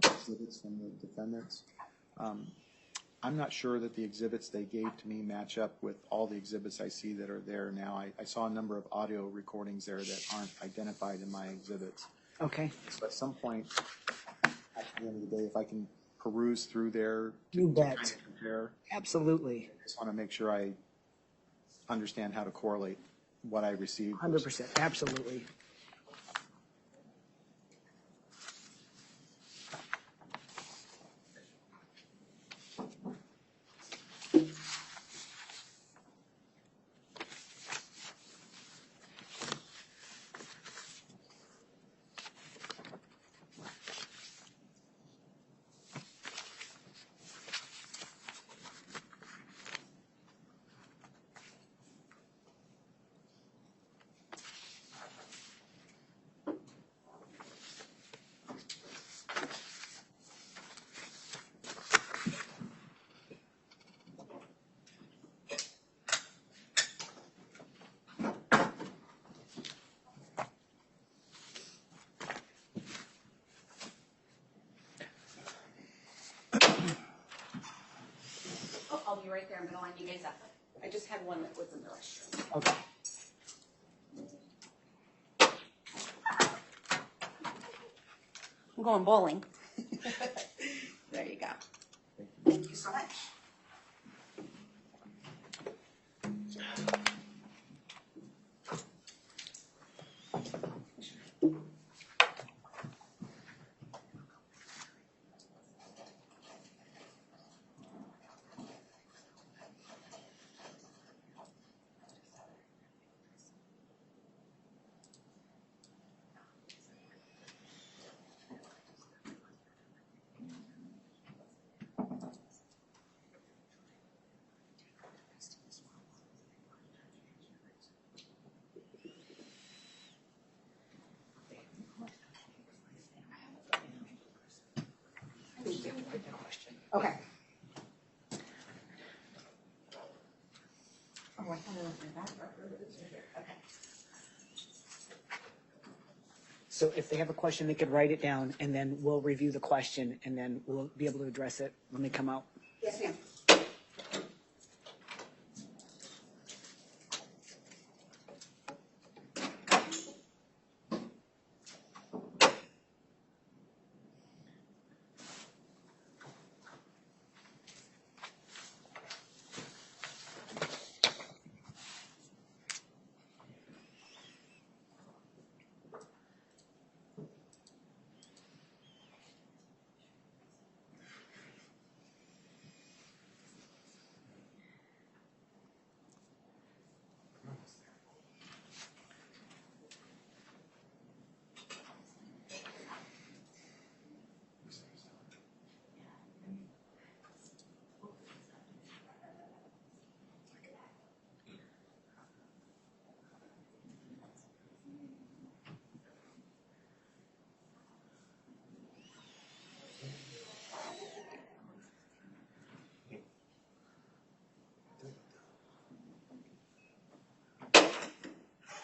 exhibits from the defendants. I'm not sure that the exhibits they gave to me match up with all the exhibits I see that are there now. I saw a number of audio recordings there that aren't identified in my exhibits. Okay. So at some point, at the end of the day, if I can peruse through there You bet. kind of compare. Absolutely. I just want to make sure I understand how to correlate what I received. 100%. Absolutely. I'll be right there. I'm going to line you guys up. I just had one that was in the restroom. Okay. I'm going bowling. There you go. Thank you so much. Okay. Oh, I thought it was in that record. Okay. So if they have a question, they could write it down, and then we'll review the question, and then we'll be able to address it when they come out. Yes, ma'am.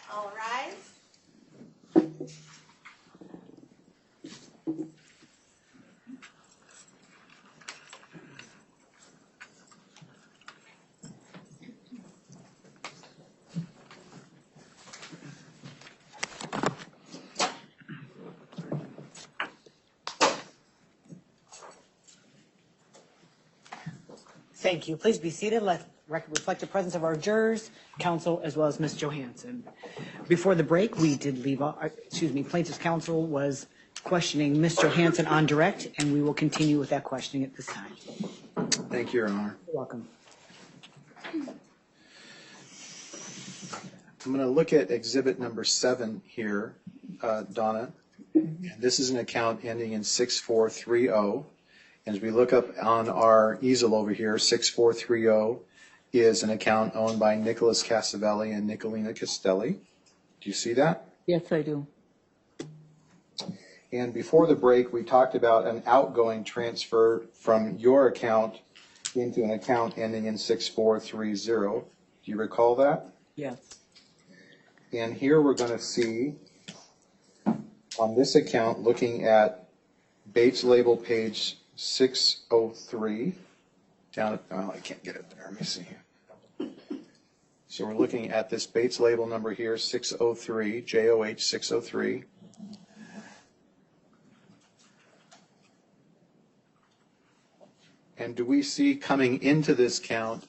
All rise. Thank you. Please be seated. Let record reflect the presence of our jurors, counsel, as well as Ms. Johansson. Before the break, we did leave, plaintiff's counsel was questioning Ms. Johansson on direct, and we will continue with that questioning at this time. Thank you, Your Honor. You're welcome. I'm going to look at exhibit number 7 here, Donna. And this is an account ending in 6430. As we look up on our easel over here, 6430 is an account owned by Nicholas Casavelli and Nicolina Castelli. Do you see that? Yes, I do. And before the break, we talked about an outgoing transfer from your account into an account ending in 6430. Do you recall that? Yes. And here we're going to see on this account, looking at Bates label page 603, down at, oh, I can't get it there, let me see. So we're looking at this Bates label number here, 603, JOH 603. And do we see coming into this count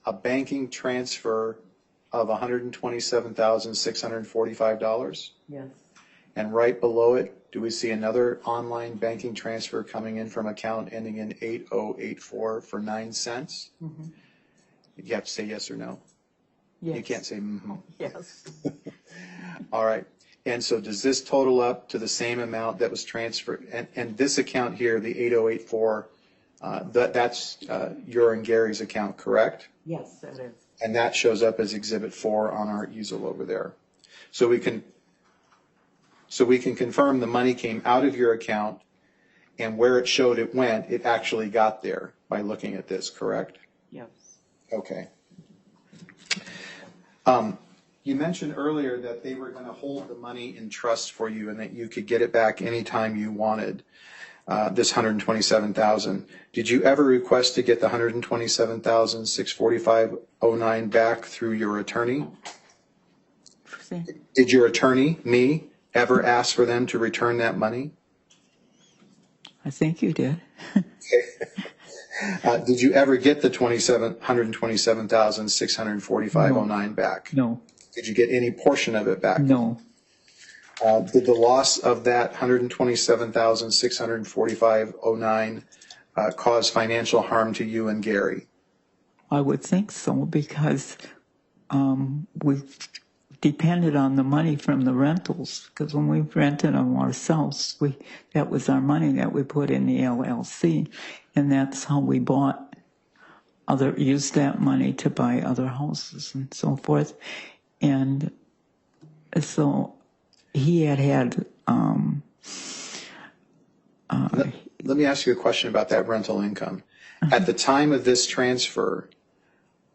a banking transfer of $127,645? Yes. And right below it, do we see another online banking transfer coming in from account ending in 8084 for 9 cents? Mm-hmm. You have to say yes or no. Yes. You can't say mm-hmm. Yes. All right. And so does this total up to the same amount that was transferred? And this account here, the 8084, that's your and Gary's account, correct? Yes, that is. And that shows up as Exhibit 4 on our easel over there. So we can confirm the money came out of your account, and where it showed it went, it actually got there by looking at this, correct? Yes. Okay. You mentioned earlier that they were going to hold the money in trust for you and that you could get it back anytime you wanted, this $127,000. Did you ever request to get the $127,645.09 back through your attorney? Did your attorney, me, ever ask for them to return that money? I think you did. Did you ever get the $127,645.09 back? No. Did you get any portion of it back? No. Did the loss of that $127,645.09 cause financial harm to you and Gary? I would think so because we depended on the money from the rentals, because when we rented them ourselves, that was our money that we put in the LLC, and that's how we used that money to buy other houses and so forth. And so he had Let me ask you a question about that rental income. At the time of this transfer,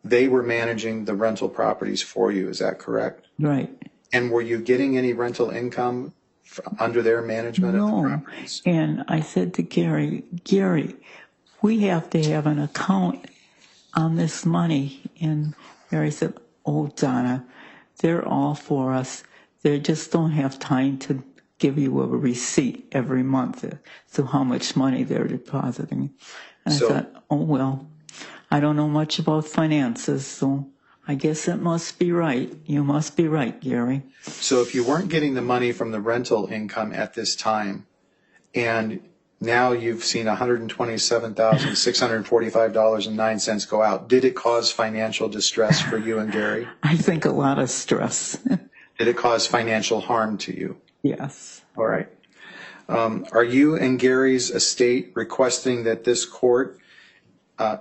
they were managing the rental properties for you, is that correct? right. And were you getting any rental income under their management of the No. properties? And I said to Gary, we have to have an account on this money. And Gary said, oh, Donna, they're all for us. They just don't have time to give you a receipt every month to how much money they're depositing. And So- I thought, oh, well, I don't know much about finances, so I guess it must be right. You must be right, Gary. So if you weren't getting the money from the rental income at this time, and now you've seen $127,645.09 go out, did it cause financial distress for you and Gary? I think a lot of stress. Did it cause financial harm to you? Yes. All right. Are you and Gary's estate requesting that this court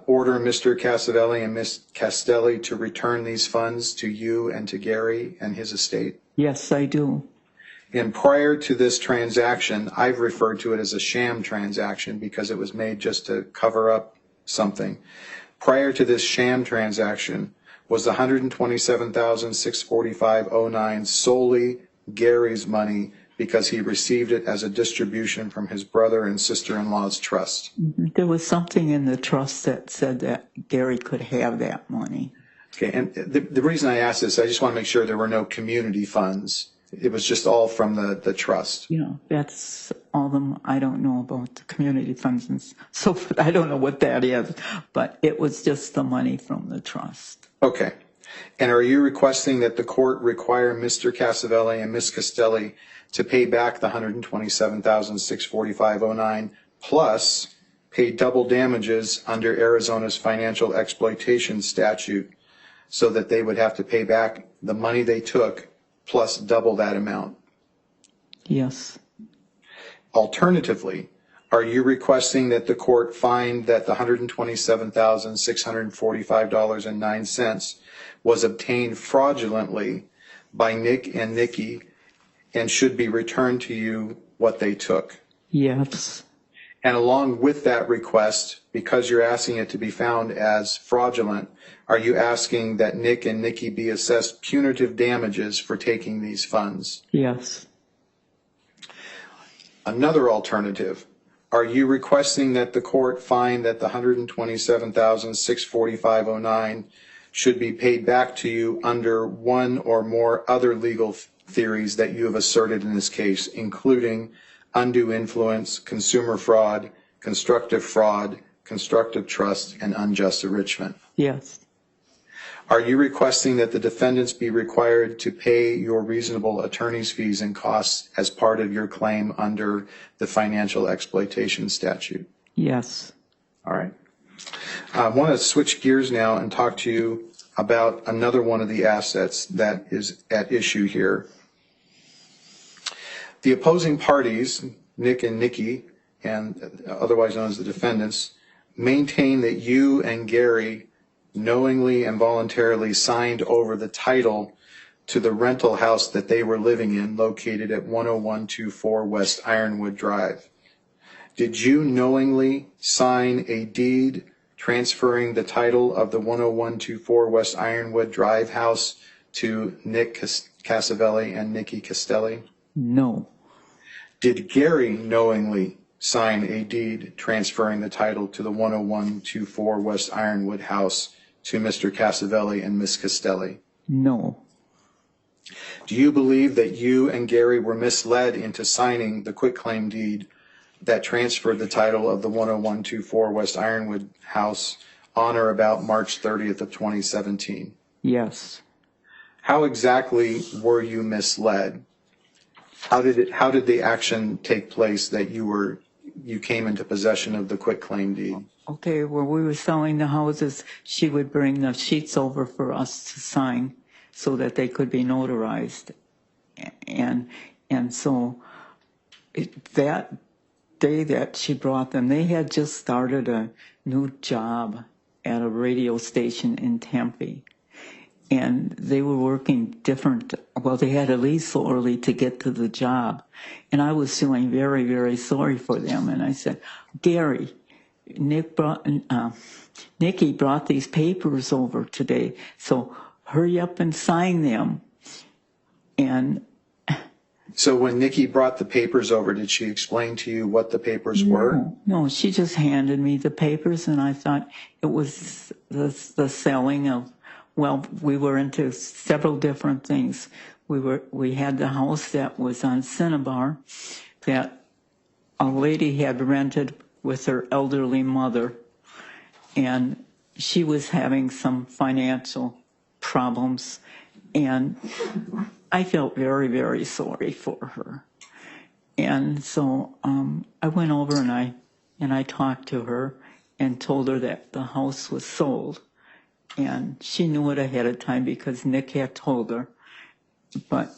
order Mr. Casavelli and Ms. Castelli to return these funds to you and to Gary and his estate? Yes, I do. And prior to this transaction, I've referred to it as a sham transaction because it was made just to cover up something. Prior to this sham transaction, was the $127,645.09 solely Gary's money because he received it as a distribution from his brother and sister-in-law's trust? There was something in the trust that said that Gary could have that money. Okay, and the reason I asked this, I just want to make sure there were no community funds. It was just all from the trust. You know, that's all them. I don't know about the community funds and so forth. I don't know what that is, but it was just the money from the trust. Okay. And are you requesting that the court require Mr. Casavelli and Ms. Castelli to pay back the $127,645.09 plus pay double damages under Arizona's financial exploitation statute so that they would have to pay back the money they took plus double that amount? Yes. Alternatively, are you requesting that the court find that the $127,645.09 was obtained fraudulently by Nick and Nikki and should be returned to you what they took? Yes. And along with that request, because you're asking it to be found as fraudulent, are you asking that Nick and Nikki be assessed punitive damages for taking these funds? Yes. Another alternative, Are you requesting that the court find that the $127,645.09 should be paid back to you under one or more other legal theories that you have asserted in this case, including undue influence, consumer fraud, constructive trust, and unjust enrichment? Yes. Are you requesting that the defendants be required to pay your reasonable attorney's fees and costs as part of your claim under the financial exploitation statute? Yes. All right. I want to switch gears now and talk to you about another one of the assets that is at issue here. The opposing parties, Nick and Nikki, and otherwise known as the defendants, maintain that you and Gary knowingly and voluntarily signed over the title to the rental house that they were living in, located at 10124 West Ironwood Drive. Did you knowingly sign a deed transferring the title of the 10124 West Ironwood Drive house to Nick Casavelli and Nikki Castelli? No. Did Gary knowingly sign a deed transferring the title to the 10124 West Ironwood house to Mr. Casavelli and Ms. Castelli? No. Do you believe that you and Gary were misled into signing the quitclaim deed that transferred the title of the 10124 West Ironwood house on or about March 30th of 2017? Yes. How exactly were you misled? How did the action take place that you came into possession of the quitclaim deed? Okay, when we were selling the houses, she would bring the sheets over for us to sign so that they could be notarized. And so that day that she brought them, they had just started a new job at a radio station in Tempe. And they were working different, well, they had to leave so early to get to the job. And I was feeling very, very sorry for them. And I said, Gary, Nikki brought these papers over today, so hurry up and sign them. And so when Nikki brought the papers over, did she explain to you what the papers were? No, she just handed me the papers, and I thought it was the selling of, well, we were into several different things. We had the house that was on Cinnabar that a lady had rented with her elderly mother, and she was having some financial problems, and I felt very, very sorry for her. And so I went over and I talked to her and told her that the house was sold, and she knew it ahead of time because Nick had told her, but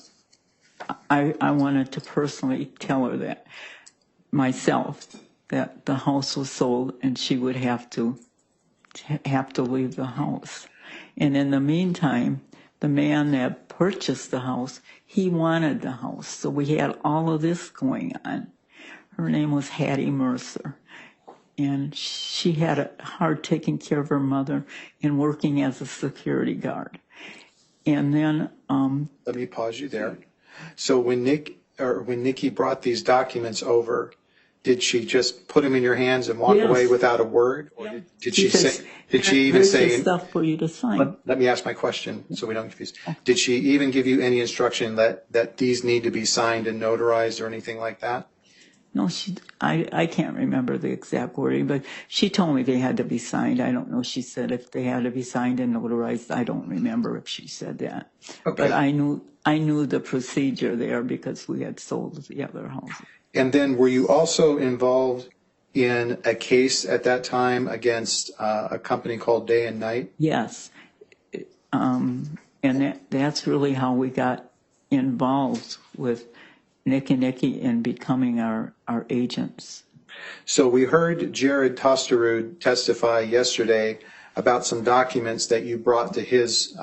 I wanted to personally tell her that myself, that the house was sold and she would have to leave the house. And in the meantime, the man that purchased the house, he wanted the house. So we had all of this going on. Her name was Hattie Mercer. And she had it hard taking care of her mother and working as a security guard. And then let me pause you there. So when Nikki brought these documents over, did she just put them in your hands and walk away without a word? Or did she say, did she even say, stuff for you to sign? Let me ask my question so we don't confuse. Did she even give you any instruction that these need to be signed and notarized or anything like that? No, I can't remember the exact wording, but she told me they had to be signed. I don't know. She said if they had to be signed and notarized. I don't remember if she said that. Okay. But I knew the procedure there because we had sold the other houses. And then were you also involved in a case at that time against a company called Day and Night? Yes. And that's really how we got involved with Nick and Nikki in becoming our agents. So we heard Jared Tosterud testify yesterday about some documents that you brought to his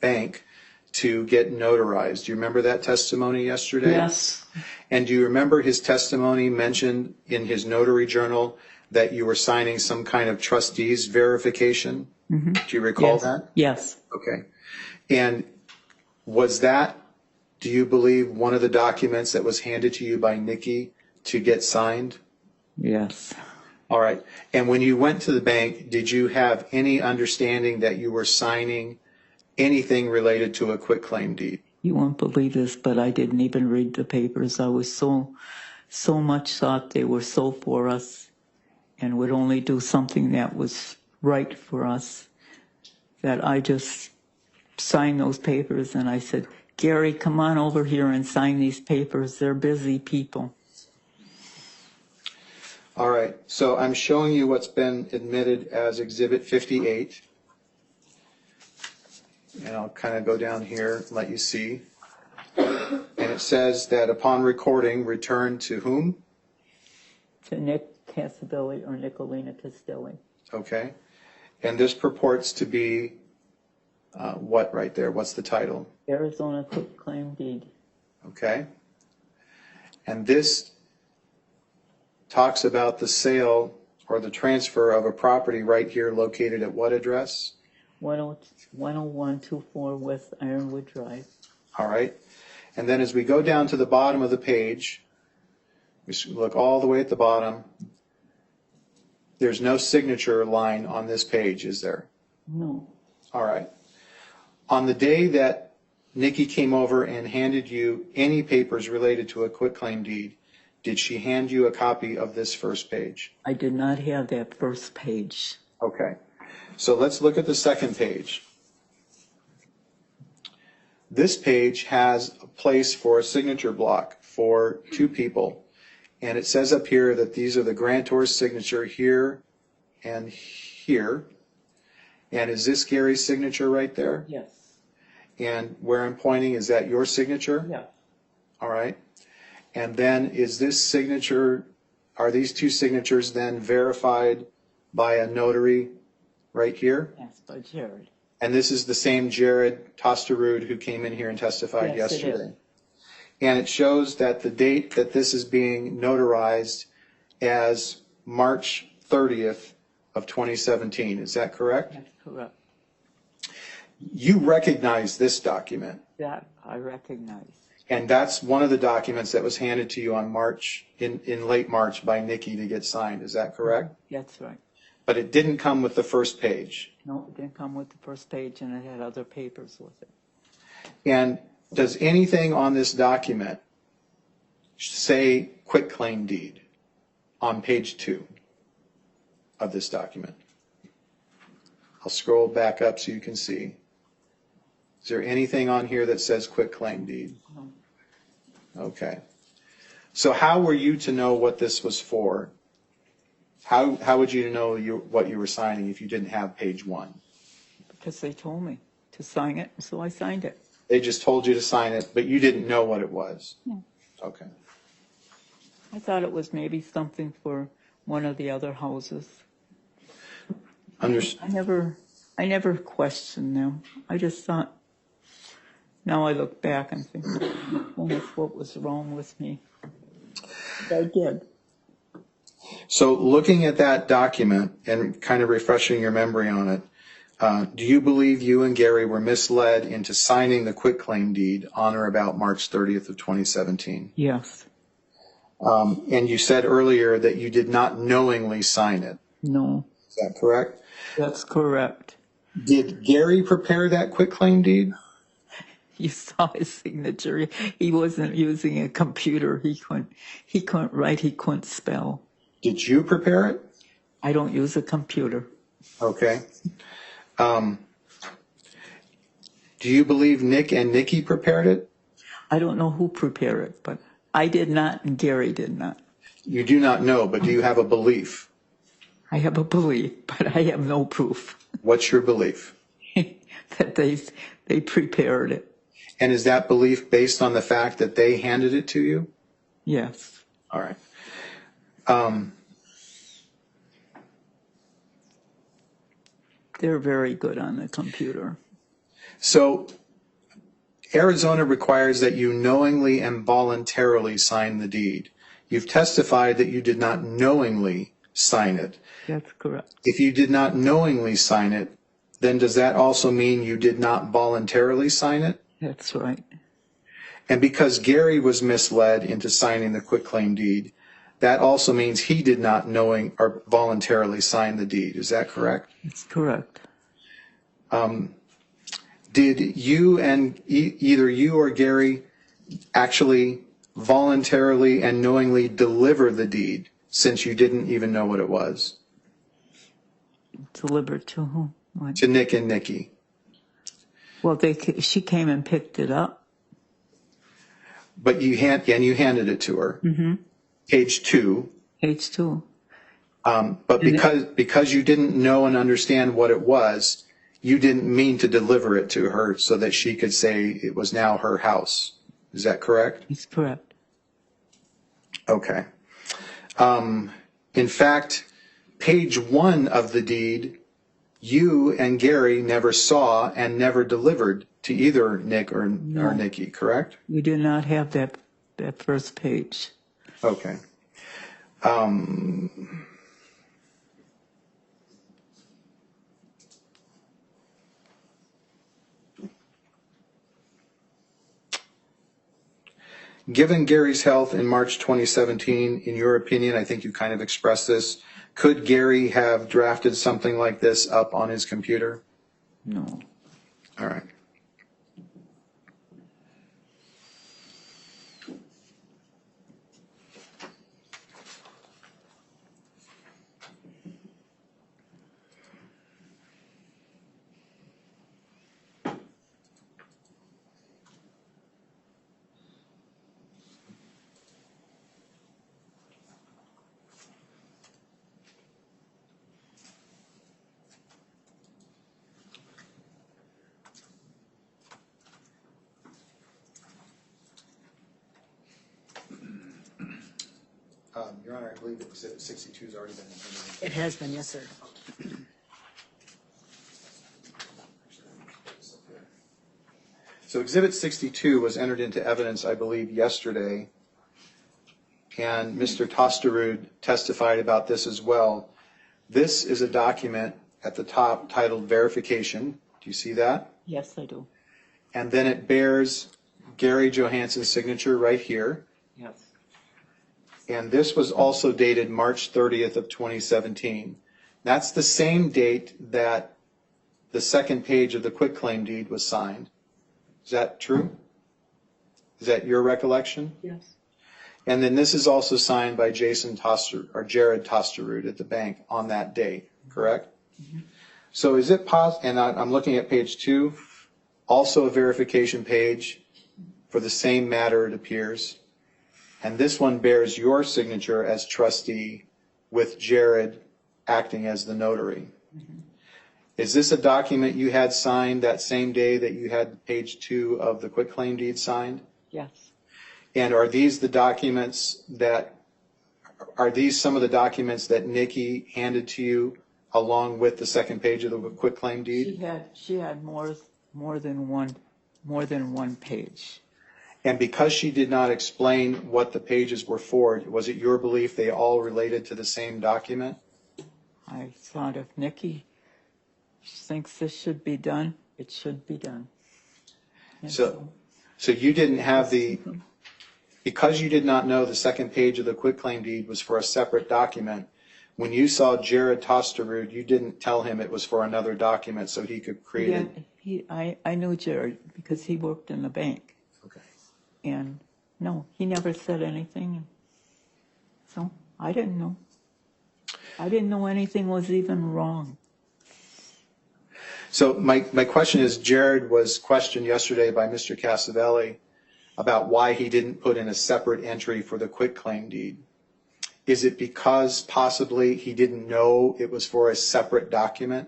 bank to get notarized. Do you remember that testimony yesterday? Yes. And do you remember his testimony mentioned in his notary journal that you were signing some kind of trustees verification? Mm-hmm. Do you recall that? Yes. Okay. And was that, do you believe, one of the documents that was handed to you by Nikki to get signed? Yes. All right. And when you went to the bank, did you have any understanding that you were signing anything related to a quitclaim deed? You won't believe this, but I didn't even read the papers. I was so much thought they were so for us and would only do something that was right for us that I just signed those papers, and I said, Gary, come on over here and sign these papers. They're busy people. All right. So I'm showing you what's been admitted as Exhibit 58. And I'll kind of go down here and let you see. And it says that upon recording, return to whom? To Nick Casabilli or Nicolina Castelli. Okay. And this purports to be what right there? What's the title? Arizona quitclaim deed. Okay. And this talks about the sale or the transfer of a property right here located at what address? 10124 West Ironwood Drive. All right. And then as we go down to the bottom of the page, we look all the way at the bottom. There's no signature line on this page, is there? No. All right. On the day that Nikki came over and handed you any papers related to a quitclaim deed, did she hand you a copy of this first page? I did not have that first page. Okay. So let's look at the second page. This page has a place for a signature block for two people. And it says up here that these are the grantor's signature here and here. And is this Gary's signature right there? Yes. And where I'm pointing, is that your signature? Yeah. All right. And then is this signature, are these two signatures then verified by a notary right here? Yes, by Jared. And this is the same Jared Tosterud who came in here and testified Yes, it yesterday. is. And it shows that the date that this is being notarized as March 30th of 2017. Is that correct? That's correct. You recognize this document, That I recognize. and that's one of the documents that was handed to you on in late March by Nikki to get signed. Is that correct? That's right. But it didn't come with the first page. No, it didn't come with the first page, and it had other papers with it. And does anything on this document say quitclaim deed on page 2 of this document? I'll scroll back up so you can see. Is there anything on here that says quitclaim deed? No. Okay. So how were you to know what this was for? How would you know what you were signing if you didn't have page 1? Because they told me to sign it, so I signed it. They just told you to sign it, but you didn't know what it was? No. Okay. I thought it was maybe something for one of the other houses. I never questioned them. I just thought, now I look back and think, well, that's what was wrong with me. But I did. So looking at that document and kind of refreshing your memory on it, do you believe you and Gary were misled into signing the quitclaim deed on or about March 30th of 2017? Yes. And you said earlier that you did not knowingly sign it. No. Is that correct? That's correct. Did Gary prepare that quitclaim deed? You saw his signature. He wasn't using a computer. He couldn't write. He couldn't spell. Did you prepare it? I don't use a computer. Okay. Do you believe Nick and Nikki prepared it? I don't know who prepared it, but I did not and Gary did not. You do not know, but do you have a belief? I have a belief, but I have no proof What's your belief? that they prepared it. And is that belief based on the fact that they handed it to you? Yes. All right. They're very good on the computer. So Arizona requires that you knowingly and voluntarily sign the deed. You've testified that you did not knowingly sign it. That's correct. If you did not knowingly sign it, then does that also mean you did not voluntarily sign it? That's right. And because Gary was misled into signing the quitclaim deed, that also means he did not knowing or voluntarily sign the deed. Is that correct? That's correct. Did you and either you or Gary actually voluntarily and knowingly deliver the deed since you didn't even know what it was? Delivered to whom? What? To Nick and Nikki. Well, she came and picked it up. But you handed it to her. Mm-hmm. Page 2. H2. But because you didn't know and understand what it was, you didn't mean to deliver it to her so that she could say it was now her house. Is that correct? It's correct. Okay. In fact, page 1 of the deed, you and Gary never saw and never delivered to either Nick or Nikki, correct? We do not have that first page. Okay. Given Gary's health in March 2017, in your opinion, I think you kind of expressed this, could Gary have drafted something like this up on his computer? No. All right. Your Honor, I believe Exhibit 62 has already been implemented. It has been, yes, sir. So Exhibit 62 was entered into evidence, I believe, yesterday, and Mr. Tosterud testified about this as well. This is a document at the top titled Verification. Do you see that? Yes, I do. And then it bears Gary Johansson's signature right here. Yes. And this was also dated March 30th of 2017. That's the same date that the second page of the quitclaim deed was signed. Is that true? Is that your recollection? Yes. And then this is also signed by Jared Tosterud at the bank on that date, correct? Mm-hmm. So is it possible, and I'm looking at page 2, also a verification page for the same matter, it appears. And this one bears your signature as trustee with Jared acting as the notary. Mm-hmm. Is this a document you had signed that same day that you had page 2 of the quitclaim deed signed? Yes. And are these some of the documents that Nikki handed to you along with the second page of the quitclaim deed? She had more than one page. And because she did not explain what the pages were for, was it your belief they all related to the same document? I thought if Nikki thinks this should be done, it should be done. And so you didn't have because you did not know the second page of the quitclaim deed was for a separate document, when you saw Jared Tosterud, you didn't tell him it was for another document so he could create it? I knew Jared because he worked in the bank. Okay. And no, he never said anything. So I didn't know. I didn't know anything was even wrong. So my question is, Jared was questioned yesterday by Mr. Casavelli about why he didn't put in a separate entry for the quitclaim deed. Is it because possibly he didn't know it was for a separate document?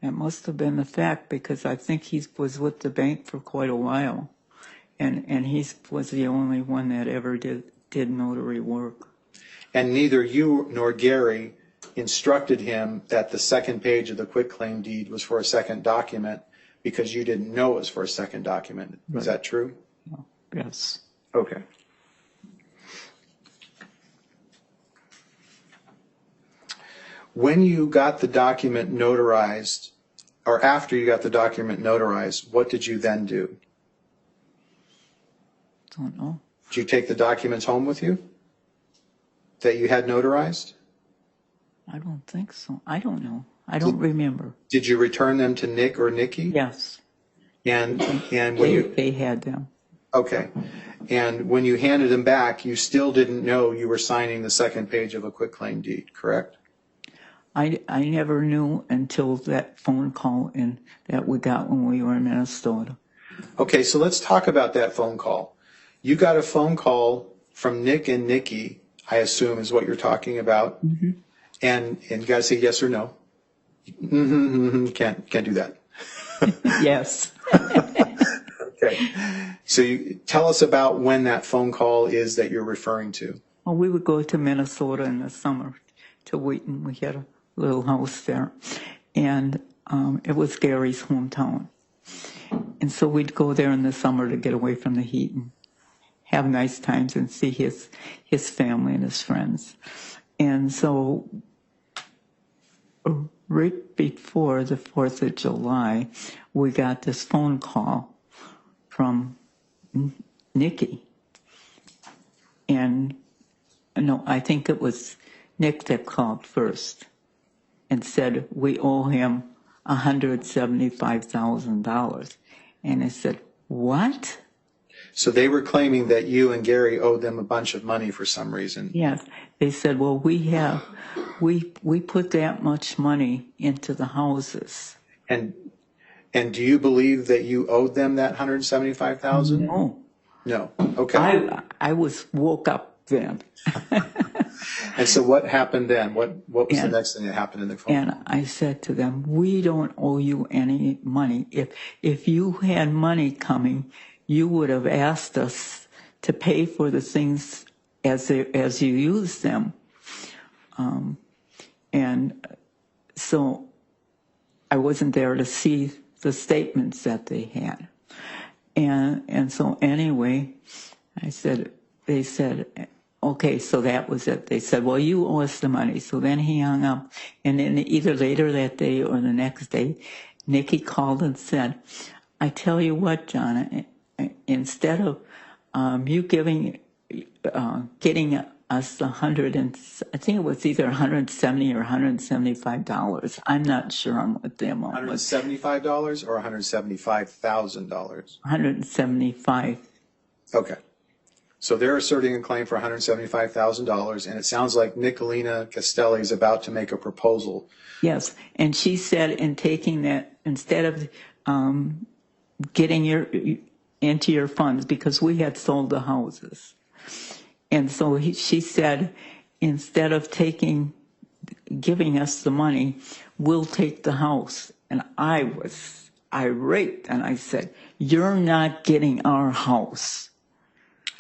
It must have been the fact because I think he was with the bank for quite a while. And he was the only one that ever did notary work. And neither you nor Gary instructed him that the second page of the quitclaim deed was for a second document because you didn't know it was for a second document. Right. Is that true? Yes. Okay. When you got the document notarized, or after you got the document notarized, what did you then do? Don't know. Did you take the documents home with you? that you had notarized? I don't think so. I don't know. I don't remember. Did you return them to Nick or Nikki? Yes, And when you, they had them. okay. And when you handed them back, you still didn't know you were signing the second page of a quitclaim deed, correct? I never knew until that phone call that we got when we were in Minnesota. Okay, so let's talk about that phone call. You got a phone call from Nick and Nikki, I assume is what you're talking about. Mm-hmm. And you got to say yes or no. Can't do that. Yes. Okay. So you tell us about when that phone call is that you're referring to. Well, we would go to Minnesota in the summer to Wheaton. We had a little house there. And it was Gary's hometown. And so we'd go there in the summer to get away from the heat and have nice times and see his family and his friends. And so right before the 4th of July, we got this phone call from Nikki. And no, I think it was Nick that called first and said, we owe him $175,000. And I said, what? So they were claiming that you and Gary owed them a bunch of money for some reason. Yes. They said, well, we put that much money into the houses. And do you believe that you owed them that $175,000? No. No. Okay. I woke up then. And so what happened then? What was the next thing that happened in the phone? And I said to them, we don't owe you any money. If you had money coming, you would have asked us to pay for the things as you use them. And so I wasn't there to see the statements that they had. And so anyway, they said, okay, so that was it. They said, well, you owe us the money. So then he hung up. And then either later that day or the next day, Nikki called and said, I tell you what, John, instead of you getting us I think it was either $170 or $175. I'm not sure on what the amount was. $175 or $175,000? $175. Okay. So they're asserting a claim for $175,000, and it sounds like Nicolina Castelli is about to make a proposal. Yes, and she said in taking that, instead of getting into your funds, because we had sold the houses. And so she said, instead of giving us the money, we'll take the house. And I was irate, and I said, you're not getting our house.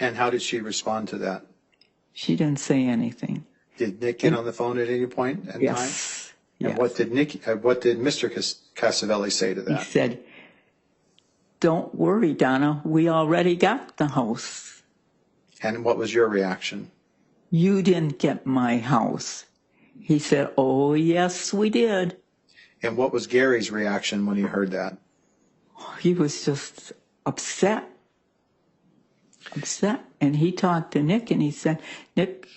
And how did she respond to that? She didn't say anything. Did Nick get on the phone at any point in time? Yes. And what did Mr. Casavelli say to that? He said, don't worry, Donna, we already got the house. And what was your reaction? You didn't get my house. He said, oh, yes, we did. And what was Gary's reaction when he heard that? He was just upset. And he talked to Nick and he said, Nick,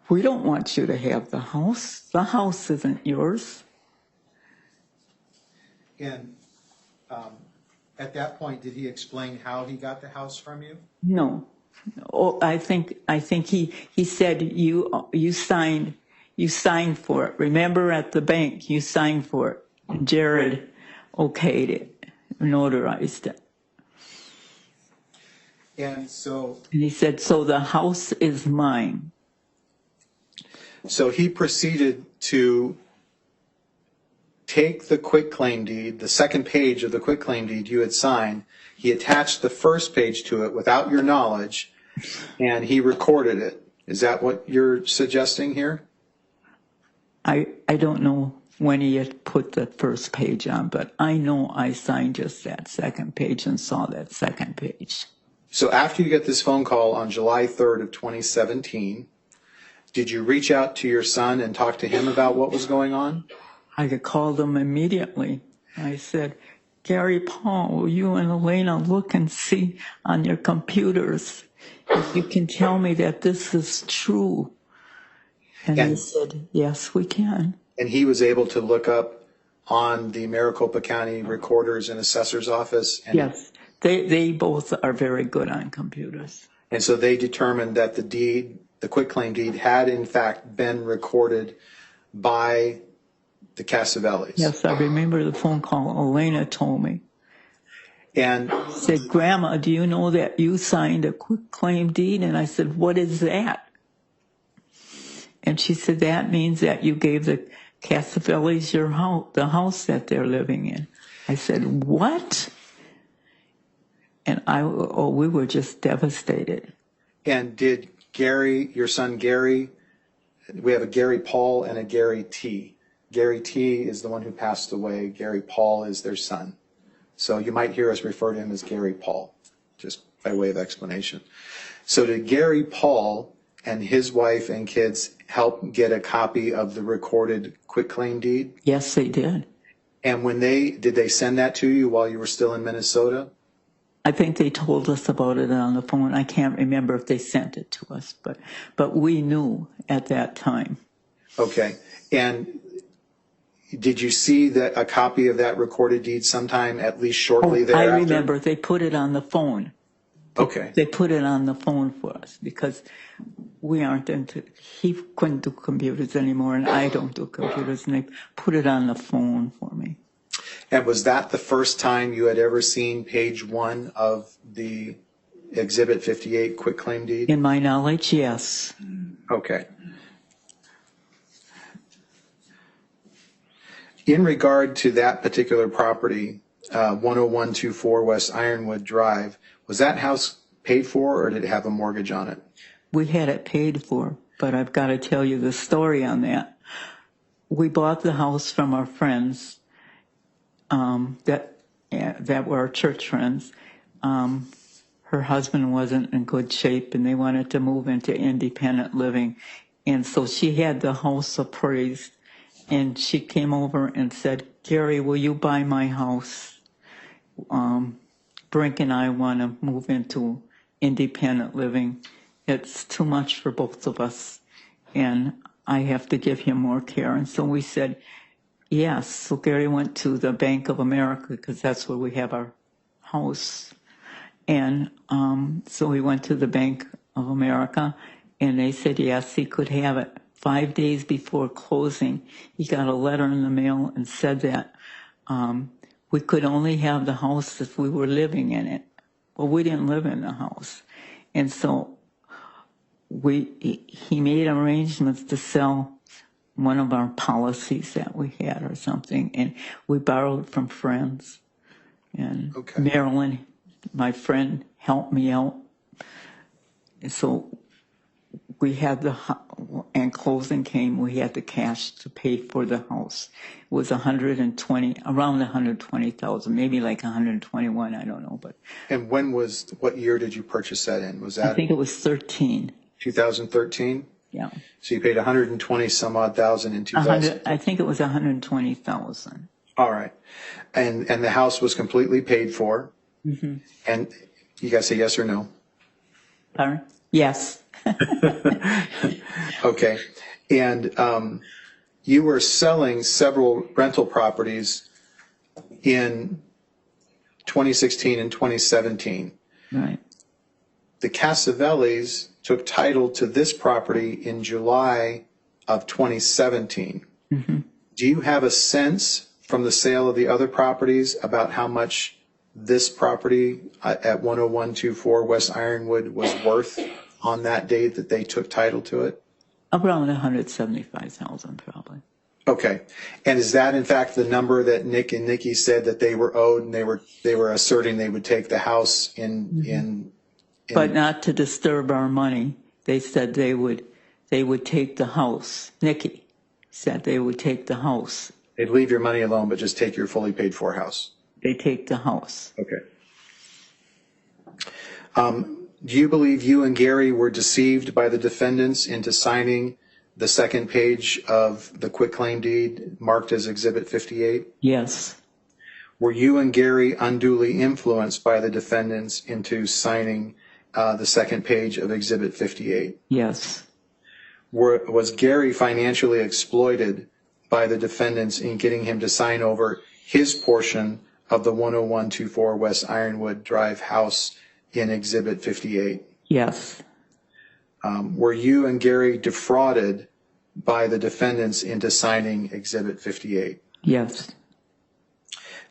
we don't want you to have the house. The house isn't yours. And at that point, did he explain how he got the house from you? No. Oh, I think he said you signed for it. Remember at the bank you signed for it. Jared okayed it, notarized it. And he said, so the house is mine. So he proceeded to take the quitclaim deed, the second page of the quitclaim deed you had signed. He attached the first page to it without your knowledge, and he recorded it. Is that what you're suggesting here? I don't know when he had put the first page on, but I know I signed just that second page and saw that second page. So after you get this phone call on July 3rd of 2017, did you reach out to your son and talk to him about what was going on? I called him immediately. I said, Gary Paul, will you and Elena look and see on your computers if you can tell me that this is true. And they said, yes, we can. And he was able to look up on the Maricopa County Recorder's and Assessor's Office. And, Yes, they both are very good on computers. and so they determined that the deed, the quitclaim deed, had in fact been recorded by the Casavellis. Yes, I remember the phone call Elena told me. And Said, Grandma, do you know that you signed a quitclaim deed? And I said, what is that? And she said, that means that you gave the Casavellis your house, the house that they're living in. I said, what? And we were just devastated. And did Gary, your son Gary, we have a Gary Paul and a Gary T. Gary T is the one who passed away. Gary Paul is their son. So you might hear us refer to him as Gary Paul, just by way of explanation. So did Gary Paul and his wife and kids help get a copy of the recorded quitclaim deed? Yes, they did. And did they send that to you while you were still in Minnesota? I think they told us about it on the phone. I can't remember if they sent it to us, but we knew at that time. Okay. And did you see a copy of that recorded deed sometime, at least shortly thereafter? I remember they put it on the phone. Okay. They put it on the phone for us because we aren't he couldn't do computers anymore and I don't do computers, and they put it on the phone for me. And was that the first time you had ever seen page 1 of the Exhibit 58 quitclaim deed? In my knowledge, yes. Okay. In regard to that particular property, 10124 West Ironwood Drive, was that house paid for or did it have a mortgage on it? We had it paid for, but I've got to tell you the story on that. We bought the house from our friends that were our church friends. Her husband wasn't in good shape and they wanted to move into independent living. And so she had the house appraised and she came over and said, Gary, will you buy my house? Brink and I want to move into independent living. It's too much for both of us and I have to give him more care. And so we said, yes. So Gary went to the Bank of America because that's where we have our house. And so we went to the Bank of America and they said, yes, he could have it. 5 days before closing, he got a letter in the mail and said that we could only have the house if we were living in it. Well, we didn't live in the house. And so he made arrangements to sell one of our policies that we had or something, and we borrowed from friends. And Okay. Marilyn, my friend, helped me out. And so we had and closing came, we had the cash to pay for the house. It was around 120,000, maybe like 121, I don't know. But And what year did you purchase that in? Was I that think it was 13. 2013? Yeah. So you paid 120 some odd thousand in 2000. I think it was 120,000. All right. And the house was completely paid for. Mm-hmm. And you guys say yes or no? Pardon? Yes. Okay. And you were selling several rental properties in 2016 and 2017. Right. The Casavellis took title to this property in July of 2017. Mm-hmm. Do you have a sense from the sale of the other properties about how much this property at 10124 West Ironwood was worth on that date that they took title to it? Around 175,000 probably. Okay. And is that in fact the number that Nick and Nikki said that they were owed, and they were asserting they would take the house in But not to disturb our money. They said they would take the house. Nikki said they would take the house. they'd leave your money alone, but just take your fully paid for house? They take the house. Okay. Do you believe you and Gary were deceived by the defendants into signing the second page of the quitclaim deed marked as Exhibit 58? Yes. Were you and Gary unduly influenced by the defendants into signing the second page of Exhibit 58? Yes. Was Gary financially exploited by the defendants in getting him to sign over his portion of the 10124 West Ironwood Drive house in Exhibit 58? Yes. Were you and Gary defrauded by the defendants into signing Exhibit 58? Yes.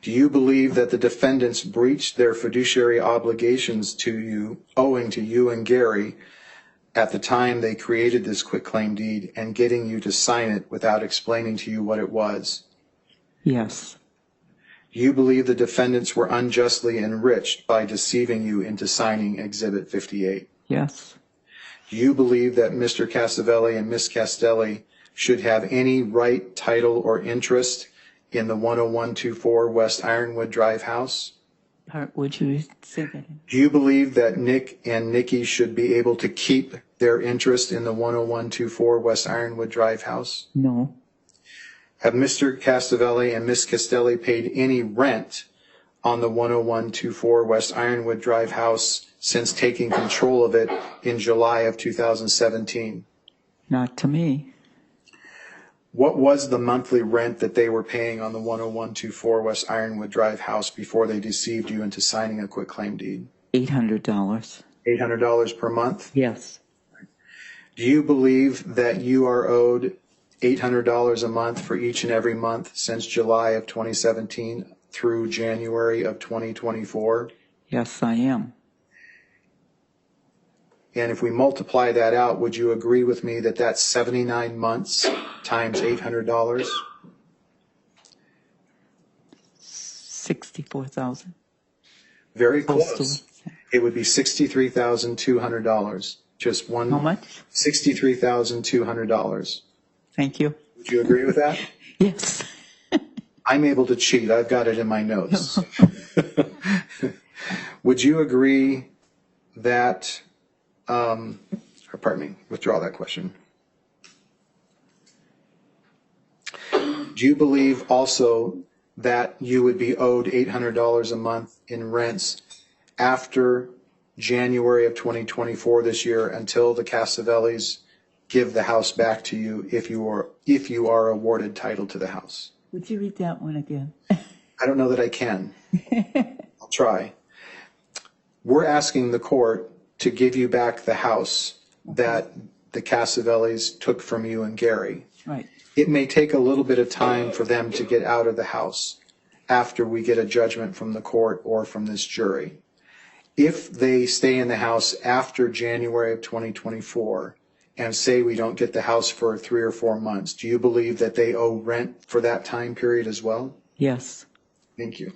Do you believe that the defendants breached their fiduciary obligations to you, owing to you and Gary, at the time they created this quitclaim deed and getting you to sign it without explaining to you what it was? Yes. Do you believe the defendants were unjustly enriched by deceiving you into signing Exhibit 58? Yes. Do you believe that Mr. Casavelli and Ms. Castelli should have any right, title, or interest in the 10124 West Ironwood Drive house? Would you say that? Do you believe that Nick and Nikki should be able to keep their interest in the 10124 West Ironwood Drive house? No. Have Mr. Casavelli and Ms. Castelli paid any rent on the 10124 West Ironwood Drive house since taking control of it in July of 2017? Not to me. What was the monthly rent that they were paying on the 10124 West Ironwood Drive house before they deceived you into signing a quitclaim deed? $800. $800 per month? Yes. Do you believe that you are owed $800 a month for each and every month since July of 2017 through January of 2024? Yes, I am. And if we multiply that out, would you agree with me that that's 79 months times $800? 64,000. Very Close close. to It would be $63,200. Just one. How much? $63,200. Thank you. Would you agree with that? Yes. I'm able to cheat. I've got it in my notes. Would you agree that, pardon me, withdraw that question. Do you believe also that you would be owed $800 a month in rents after January of 2024 this year until the Casavellis give the house back to you if you are awarded title to the house? Would you read that one again? I don't know that I can. I'll try. We're asking the court to give you back the house that the Casavellis took from you and Gary. Right. It may take a little bit of time for them to get out of the house after we get a judgment from the court or from this jury. If they stay in the house after January of 2024 and say we don't get the house for 3 or 4 months, do you believe that they owe rent for that time period as well? Yes. Thank you.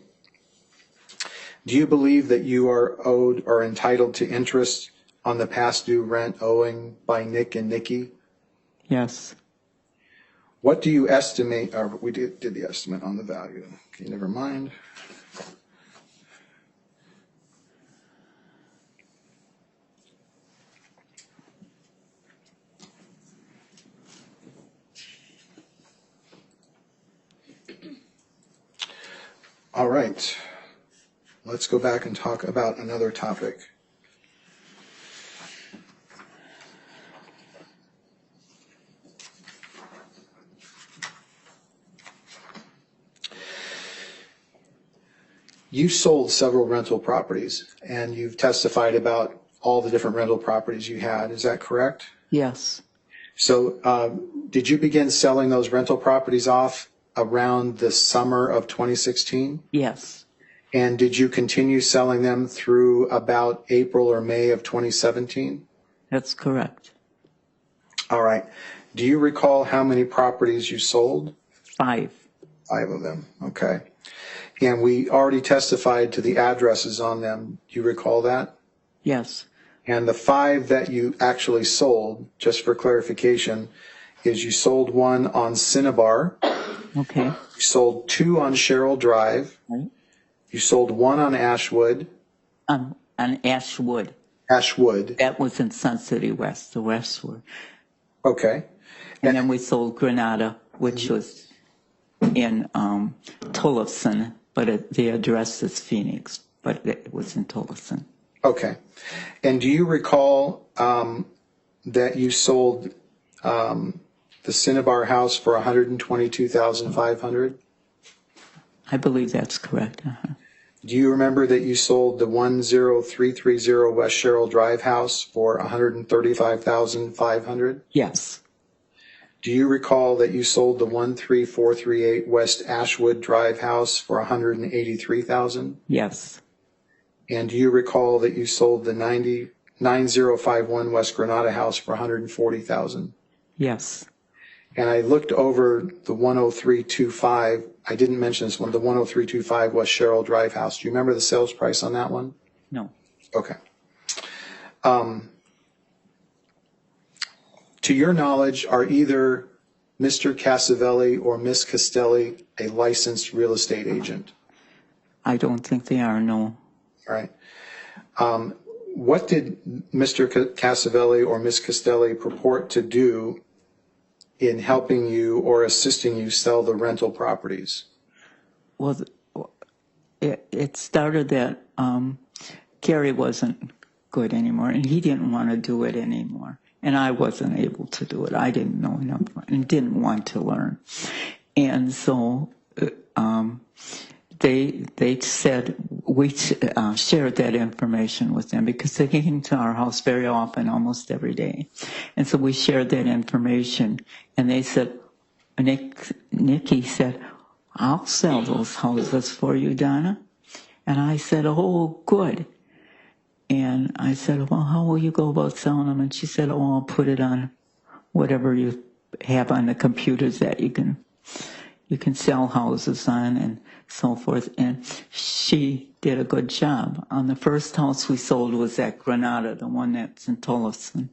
Do you believe that you are owed or entitled to interest on the past due rent owing by Nick and Nikki? Yes. What do you estimate, or we did the estimate on the value. Okay, never mind. All right. Let's go back and talk about another topic. You sold several rental properties, and you've testified about all the different rental properties you had. Is that correct? Yes. So did you begin selling those rental properties off around the summer of 2016? Yes. And did you continue selling them through about April or May of 2017? That's correct. All right. Do you recall how many properties you sold? 5. 5 of them. Okay. And we already testified to the addresses on them. Do you recall that? Yes. And the 5 that you actually sold, just for clarification, is you sold one on Cinnabar. Okay. You sold 2 on Sherrill Drive. Right. You sold 1 on Ashwood. On Ashwood. Ashwood. That was in Sun City West, the Westwood. Okay. And then we sold Granada, which was in Tolleson, but the address is Phoenix, but it was in Tolleson. Okay. And do you recall that you sold the Cinnabar house for $122,500? I believe that's correct. Do you remember that you sold the 10330 West Sherrill Drive house for $135,500? Yes. Do you recall that you sold the 13438 West Ashwood Drive house for $183,000? Yes. And do you recall that you sold the 9051 West Granada house for $140,000? Yes. And I looked over the 10325. I didn't mention this one, the 10325 West Sherrill Drive house. Do you remember the sales price on that one? No. Okay. To your knowledge, are either Mr. Casavelli or Miss Castelli a licensed real estate agent? I don't think they are, no. All right. What did Mr. Casavelli or Miss Castelli purport to do in helping you or assisting you sell the rental properties? Well, it started that Gary wasn't good anymore, and he didn't want to do it anymore. And I wasn't able to do it. I didn't know enough and didn't want to learn. And so they said we shared that information with them because they came to our house very often, almost every day. And so we shared that information. And they said, Nikki said, I'll sell those houses for you, Donna. And I said, oh, good. And I said, well, how will you go about selling them? And she said, oh, I'll put it on whatever you have on the computers that you can sell houses on and so forth. And she did a good job. On the first house we sold was at Granada, the one that's in Tolleson.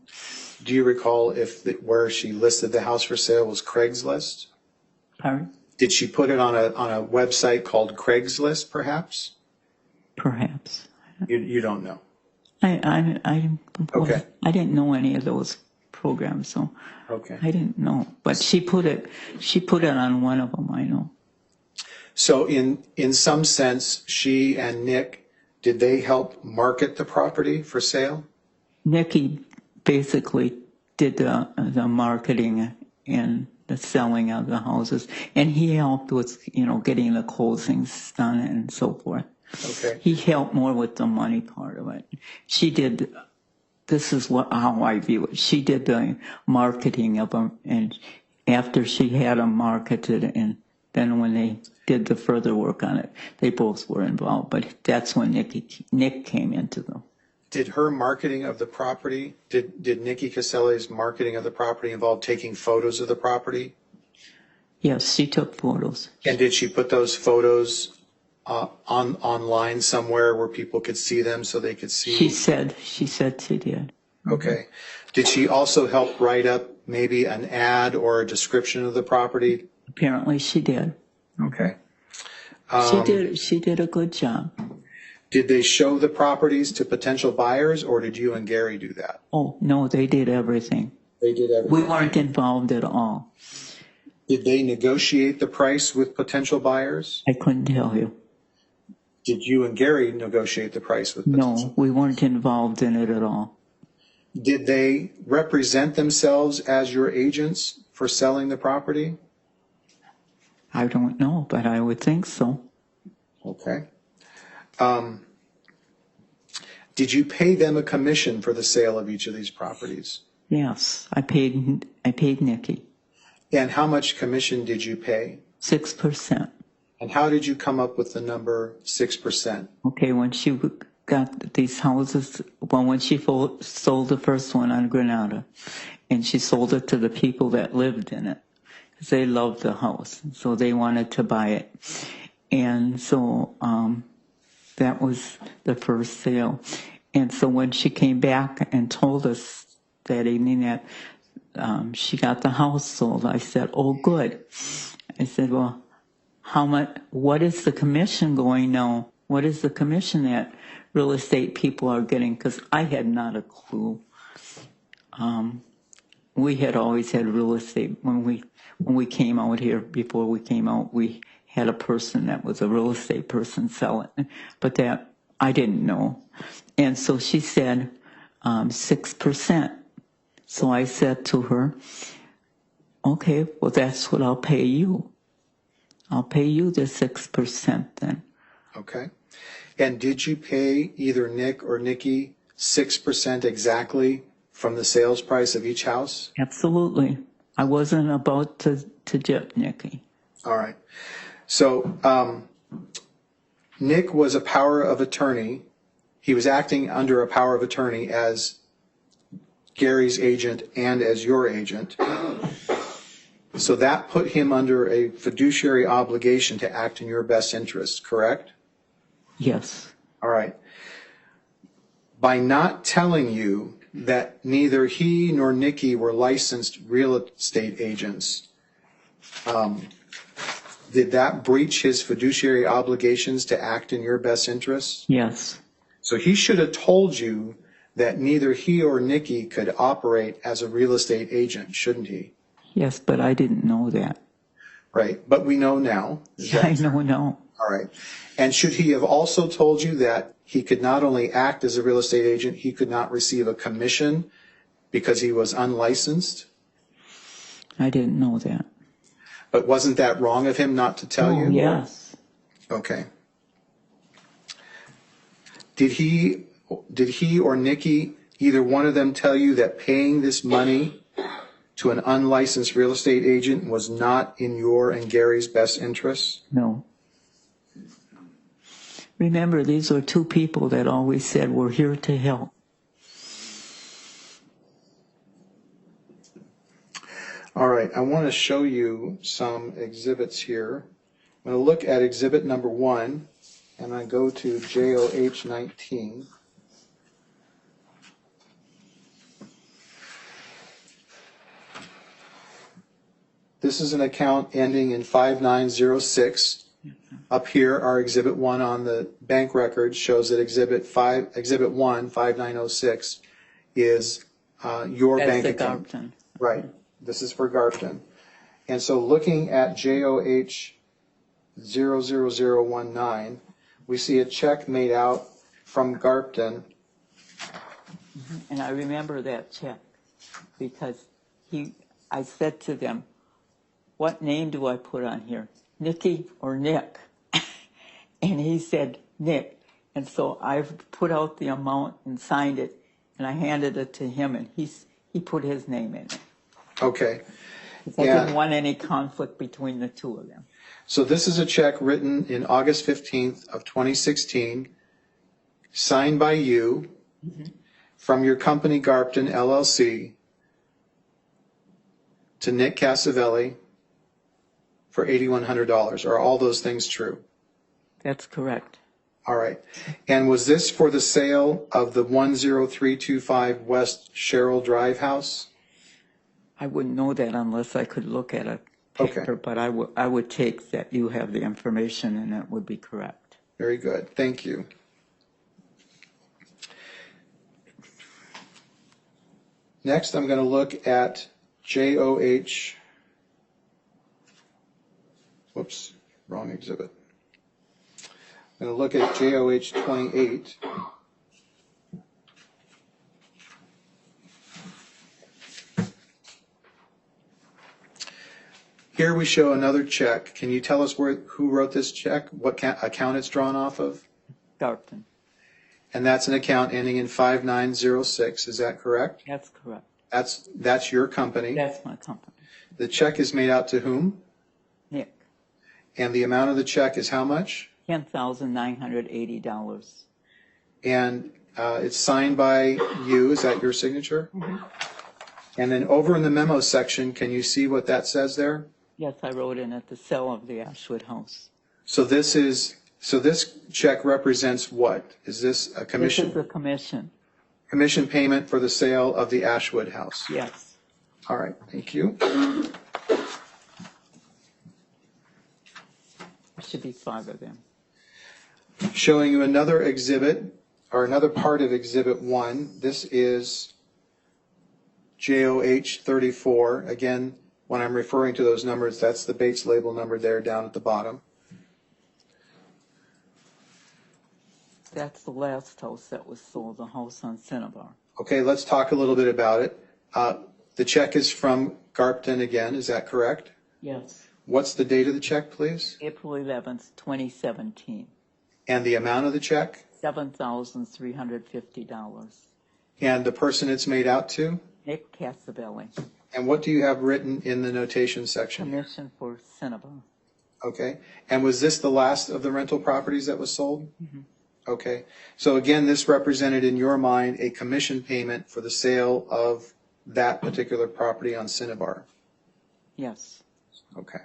Do you recall if where she listed the house for sale was Craigslist? Pardon? Did she put it on a website called Craigslist, perhaps? Perhaps. You don't know. Okay. I didn't know any of those programs, so Okay. I didn't know. But she put it on one of them, I know. So in some sense, she and Nick, did they help market the property for sale? Nikki basically did the marketing and the selling of the houses, and he helped with getting the closings done and so forth. Okay. He helped more with the money part of it. She did. This is how I view it. She did the marketing of them, and after she had them marketed, and then when they did the further work on it, they both were involved. But that's when Nick came into them. Did her marketing of the property, did Nikki Caselli's marketing of the property involve taking photos of the property? Yes, she took photos. And did she put those photos online somewhere where people could see them so they could see? She said she did. Okay. Did she also help write up maybe an ad or a description of the property? Apparently she did. Okay. She did a good job. Did they show the properties to potential buyers, or did you and Gary do that? Oh, no, they did everything. They did everything. We weren't involved at all. Did they negotiate the price with potential buyers? I couldn't tell you. Did you and Gary negotiate the price with potential? No, we weren't involved in it at all. Did they represent themselves as your agents for selling the property? I don't know, but I would think so. Okay. Did you pay them a commission for the sale of each of these properties? Yes, I paid Nikki And how much commission did you pay? 6%. And how did you come up with the number 6%? Okay, when she got these houses, well, when she sold the first one on Granada, and she sold it to the people that lived in it, because they loved the house, so they wanted to buy it. And so that was the first sale. And so when she came back and told us that evening that she got the house sold, I said, oh, good. I said, well, what is the commission going now? What is the commission that real estate people are getting? Because I had not a clue. We had always had real estate. When we came out here, before we came out, we had a person that was a real estate person sell it. But that I didn't know. And so she said 6%. So I said to her, okay, well, that's what I'll pay you. I'll pay you the 6% then. Okay. And did you pay either Nick or Nikki 6% exactly from the sales price of each house? Absolutely. I wasn't about to jip Nikki. All right. So Nick was a power of attorney. He was acting under a power of attorney as Gary's agent and as your agent. So that put him under a fiduciary obligation to act in your best interest, correct? Yes. All right. By not telling you that neither he nor Nikki were licensed real estate agents, did that breach his fiduciary obligations to act in your best interests? Yes. So he should have told you that neither he or Nikki could operate as a real estate agent, shouldn't he? Yes, but I didn't know that. Right. But we know now. Yeah, I know now. All right. And should he have also told you that he could not only act as a real estate agent, he could not receive a commission because he was unlicensed? I didn't know that. But wasn't that wrong of him not to tell you? Yes. Okay. Did he or Nikki, either one of them, tell you that paying this money to an unlicensed real estate agent was not in your and Gary's best interests? No. Remember, these were two people that always said, we're here to help. All right, I want to show you some exhibits here. I'm going to look at exhibit number 1, and I go to JOH 19. This is an account ending in 5906. Up here, our exhibit 1 on the bank record shows that exhibit 1, 5906, is your That's bank the account. Garpton. Right. This is for Garpton. And so looking at JOH 00019, we see a check made out from Garpton. And I remember that check because I said to them, what name do I put on here? Nikki or Nick? And he said, Nick. And so I put out the amount and signed it, and I handed it to him, and he put his name in it. Okay. I didn't want any conflict between the two of them. So this is a check written in August 15th of 2016, signed by you from your company Garpton LLC to Nick Casavelli for $8,100. Are all those things true? That's correct. All right. And was this for the sale of the 10325 West Sherrill Drive house? I wouldn't know that unless I could look at a paper, but I would take that you have the information and that would be correct. Very good. Thank you. Next, I'm going to look at JOH. Whoops, wrong exhibit. I'm going to look at JOH 28. Here we show another check. Can you tell us who wrote this check? What account it's drawn off of? Garpton. And that's an account ending in 5906. Is that correct? That's correct. That's your company. That's my company. The check is made out to whom? Nick. And the amount of the check is how much? $10,980. And it's signed by you. Is that your signature? Mm-hmm. And then over in the memo section, can you see what that says there? Yes, I wrote in at the sale of the Ashwood house. So this check represents what? Is this a commission? This is a commission. Commission payment for the sale of the Ashwood house. Yes. All right, thank you. There should be 5 of them. Showing you another exhibit, or another part of exhibit 1. This is JOH 34. Again, when I'm referring to those numbers, that's the Bates label number there down at the bottom. That's the last house that was sold, the house on Cinnabar. Okay, let's talk a little bit about it. The check is from Garpton again, is that correct? Yes. What's the date of the check, please? April 11th, 2017. And the amount of the check? $7,350. And the person it's made out to? Nick Cassavelli, And what do you have written in the notation section? commission for Cinnabar. Okay, and was this the last of the rental properties that was sold? Okay, so again, this represented in your mind a commission payment for the sale of that particular property on Cinnabar. Yes. Okay.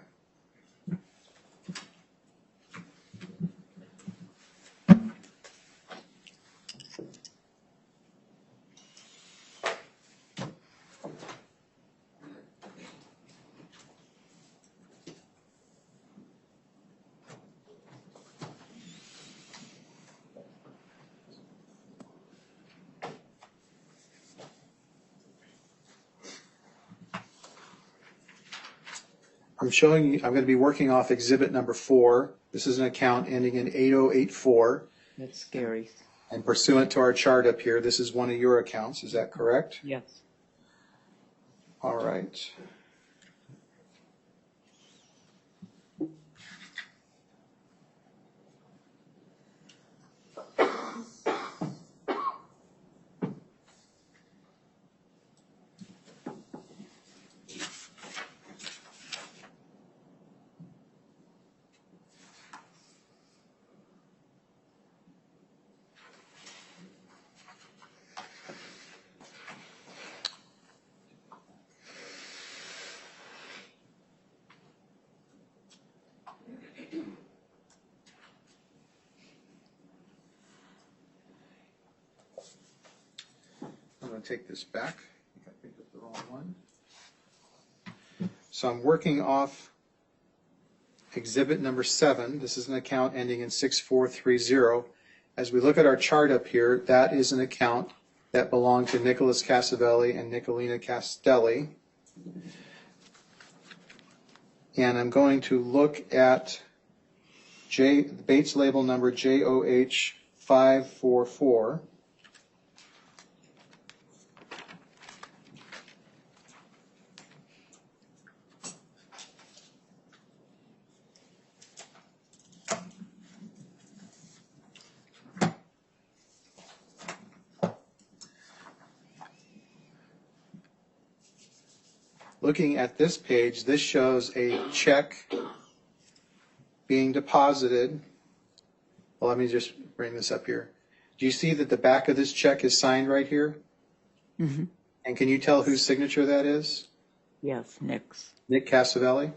I'm showing you, I'm going to be working off exhibit number 4. This is an account ending in 8084. That's scary. And pursuant to our chart up here, this is one of your accounts. Is that correct? Yes. All right. I'm going to take this back. I think I picked up the wrong one. So I'm working off exhibit number 7. This is an account ending in 6430. As we look at our chart up here, that is an account that belonged to Nicholas Cassavelli and Nicolina Castelli. And I'm going to look at Bates label number JOH 544. Looking at this page, this shows a check being deposited. Well, let me just bring this up here. Do you see that the back of this check is signed right here? Mm-hmm. And can you tell whose signature that is? Yes, Nick's. Nick Cassavelli?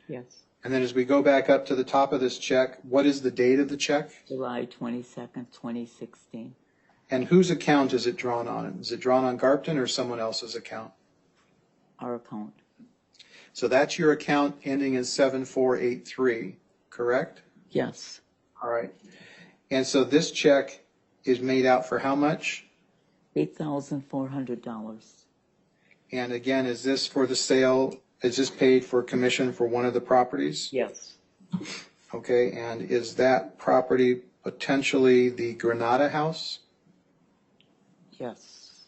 Yes. And then as we go back up to the top of this check, what is the date of the check? July 22nd, 2016. And whose account is it drawn on? Is it drawn on Garpton or someone else's account? Our account. So that's your account ending in 7483, correct? Yes. All right. And so this check is made out for how much? $8,400. And again, is this for the sale? Is this paid for commission for one of the properties? Yes. Okay. And is that property potentially the Granada House? Yes.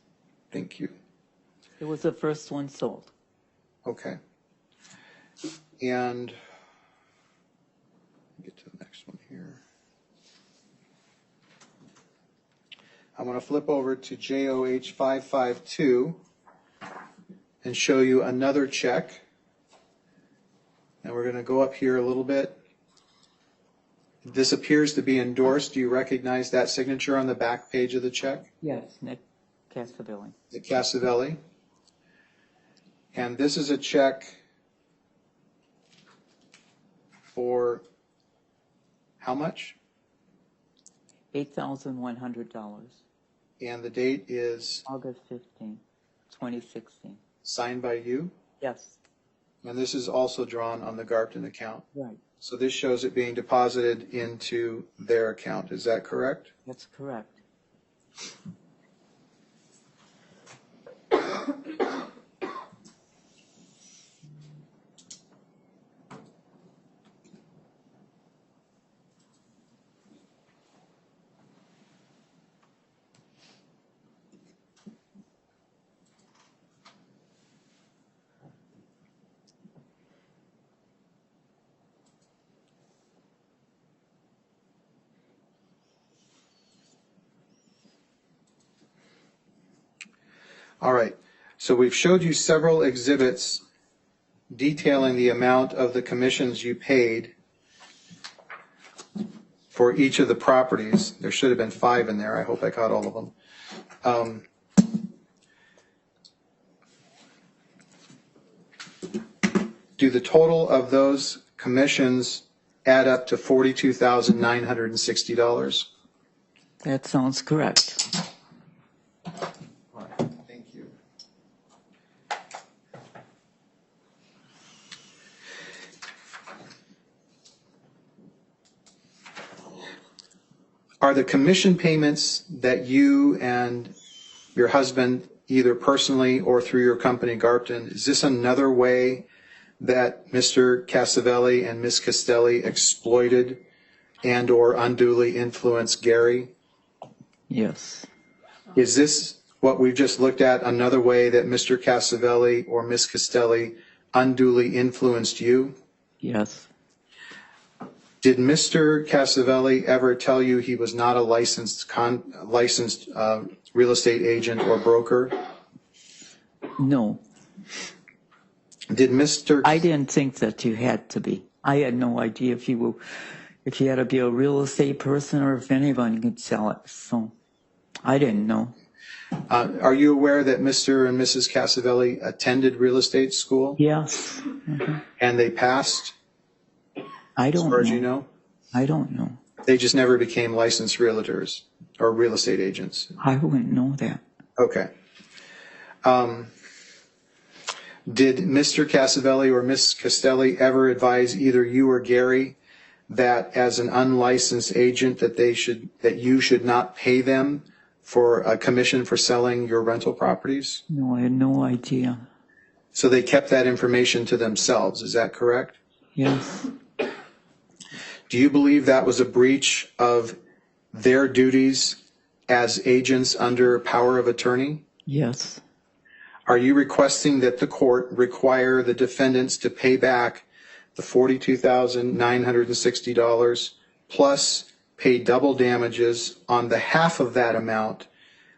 Thank you. It was the first one sold. Okay. And get to the next one here. I want to flip over to JOH 552 and show you another check. And we're going to go up here a little bit. This appears to be endorsed. Do you recognize that signature on the back page of the check? Yes. Nick Cassavelli. The Cassavelli. And this is a check for how much? $8,100. And the date is August 15, 2016. signed by you. Yes. And this is also drawn on the Garpton account. Right. So this shows it being deposited into their account. Is that correct? That's correct. All right. So we've showed you several exhibits detailing the amount of the commissions you paid for each of the properties. There should have been 5 in there. I hope I caught all of them. Do the total of those commissions add up to $42,960? That sounds correct. All right, thank you. Are the commission payments that you and your husband, either personally or through your company, Garpton, is this another way that Mr. Casavelli and Ms. Castelli exploited and or unduly influenced Gary? Yes. Is this what we've just looked at, another way that Mr. Casavelli or Ms. Castelli unduly influenced you? Yes. Did Mr. Casavelli ever tell you he was not a licensed real estate agent or broker? No. Did Mr. I didn't think that you had to be. I had no idea if you had to be a real estate person or if anyone could sell it. So I didn't know. Are you aware that Mr. and Mrs. Casavelli attended real estate school? Yes. And they passed? I don't As far as know. you know? I don't know. They just never became licensed realtors or real estate agents. I wouldn't know that. Okay. Did Mr. Casavelli or Ms. Castelli ever advise either you or Gary that as an unlicensed agent that you should not pay them for a commission for selling your rental properties? No, I had no idea. So they kept that information to themselves, is that correct? Yes. Do you believe that was a breach of their duties as agents under power of attorney? Yes. Are you requesting that the court require the defendants to pay back the $42,960 plus pay double damages on the half of that amount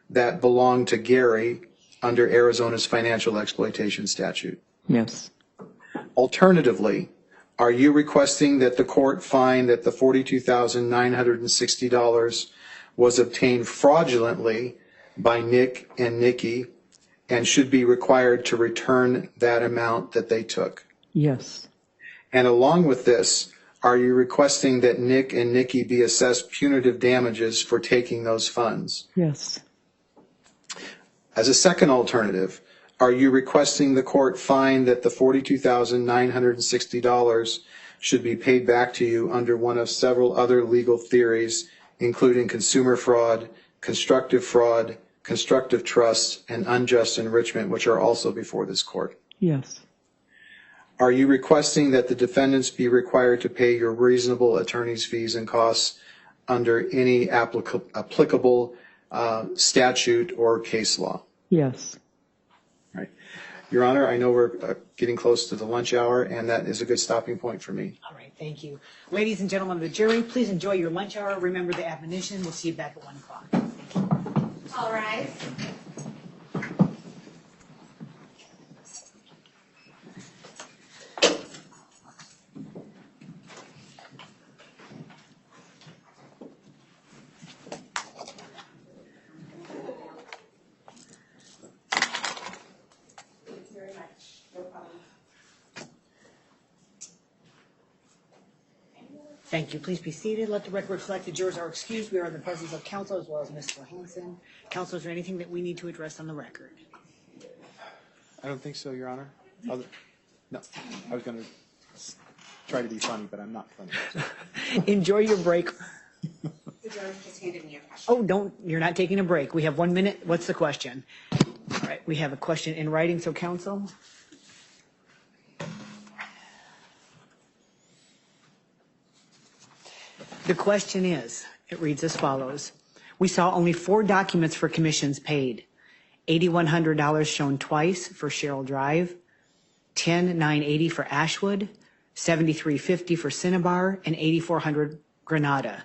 that belonged to Gary under Arizona's financial exploitation statute? Yes. Alternatively, are you requesting that the court find that the $42,960 was obtained fraudulently by Nick and Nikki and should be required to return that amount that they took? Yes. And along with this, are you requesting that Nick and Nikki be assessed punitive damages for taking those funds? Yes. As a second alternative, are you requesting the court find that the $42,960 should be paid back to you under one of several other legal theories, including consumer fraud, constructive trust, and unjust enrichment, which are also before this court? Yes. Are you requesting that the defendants be required to pay your reasonable attorney's fees and costs under any applicable statute or case law? Yes. Right. Your Honor, I know we're getting close to the lunch hour, and that is a good stopping point for me. All right, thank you. Ladies and gentlemen of the jury, please enjoy your lunch hour. Remember the admonition. We'll see you back at 1 o'clock. All rise. Thank you. Please be seated. Let the record reflect the jurors are excused. We are in the presence of counsel as well as Ms. Johansson. Counsel, is there anything that we need to address on the record? I don't think so, Your Honor. No, I was going to try to be funny, but I'm not funny. So. Enjoy your break. The judge just handed me a question. Oh, you're not taking a break. We have 1 minute. What's the question? All right, we have a question in writing, so counsel. The question is, it reads as follows. We saw only 4 documents for commissions paid. $8,100 shown twice for Sherrill Drive, $10,980 for Ashwood, $73.50 for Cinnabar, and $8,400 Granada.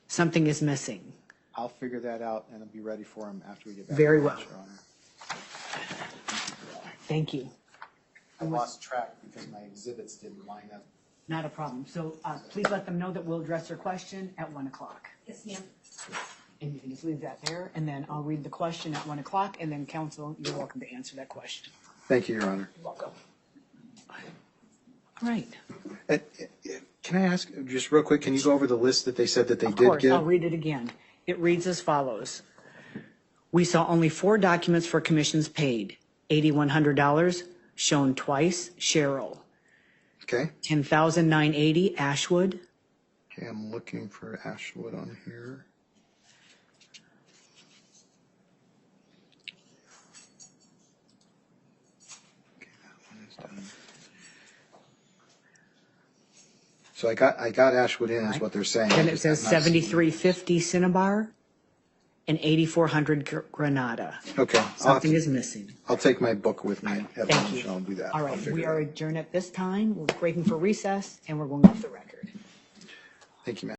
Something is missing. I'll figure that out, and I'll be ready for him after we get back. Very to well. lunch, Your Honor. Thank you. I lost track because my exhibits didn't line up. Not a problem. So please let them know that we'll address their question at 1 o'clock. Yes, ma'am. And you can just leave that there, and then I'll read the question at 1 o'clock, and then council, you're welcome to answer that question. Thank you, Your Honor. You're welcome. All right. Can I ask, just real quick, can you go over the list that they said that they Of did course, I'll give? read it again. It reads as follows. We saw only 4 documents for commissions paid. $8,100 shown twice, Cheryl. Okay. $10,980, Ashwood. Okay, I'm looking for Ashwood on here. Okay, that one is done. So I got Ashwood in is what they're saying. Then it says I'm not seeing- 7350 Cinnabar and 8400 Granada. Okay, I'll have Something to- is missing. I'll take my book with me at Thank lunch you. and I'll do that. All I'll right, figure we it are out. adjourned at this time. We're breaking for recess, and we're going off the record. Thank you, ma'am.